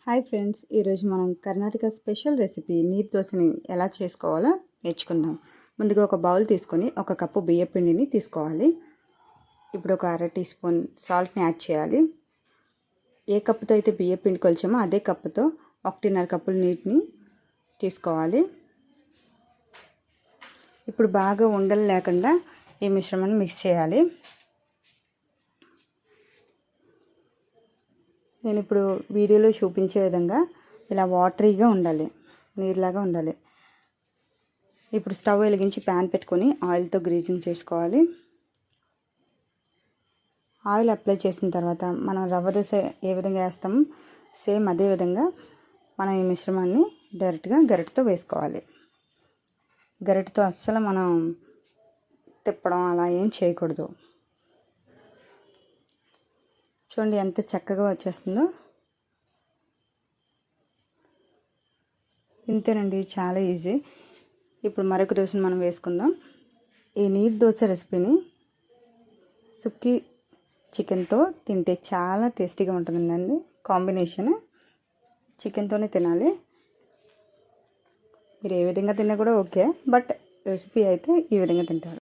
Hi friends, ఈరోజు మనం Karnataka special recipe నీరు దోశని ఎలా చేసుకోవాలో నేర్చుకుందాం. ముందుగా ఒక బౌల్ తీసుకొని 1 కప్పు బియ్యం పిండిని తీసుకోవాలి. ఇప్పుడు ఒక 1/2 టీ స్పూన్ సాల్ట్ని యాడ్ చేయాలి. ఏ కప్పుతో అయితే బియ్యం పిండి కొలిచామో అదే కప్పుతో 1.5 కప్పుల నీటిని తీసుకోవాలి. ఇప్పుడు బాగా ఉండలు లేకుండా ఈ మిశ్రమాన్ని మిక్స్ చేయాలి. నేను ఇప్పుడు వీడియోలో చూపించే విధంగా ఇలా వాటరీగా ఉండాలి, నీరులాగా ఉండాలి. ఇప్పుడు స్టవ్ వెలిగించి ప్యాన్ పెట్టుకొని ఆయిల్తో గ్రీజింగ్ చేసుకోవాలి. ఆయిల్ అప్లై చేసిన తర్వాత మనం రవ్వ దోశ ఏ విధంగా వేస్తామో సేమ్ అదే విధంగా మనం ఈ మిశ్రమాన్ని డైరెక్ట్గా గరిటెతో వేసుకోవాలి. గరిటెతో అస్సలు మనం తిప్పడం అలా ఏం చేయకూడదు. చూడండి ఎంత చక్కగా వచ్చేస్తుందో. ఇంతేనండి, చాలా ఈజీ. ఇప్పుడు మరొక దోశను మనం వేసుకుందాం. ఈ నీరు దోశ రెసిపీని సుక్కి చికెన్తో తింటే చాలా టేస్టీగా ఉంటుందండి. కాంబినేషన్ చికెన్తోనే తినాలి. మీరు ఏ విధంగా తిన్నా కూడా ఓకే, బట్ రెసిపీ అయితే ఈ విధంగా తింటారు.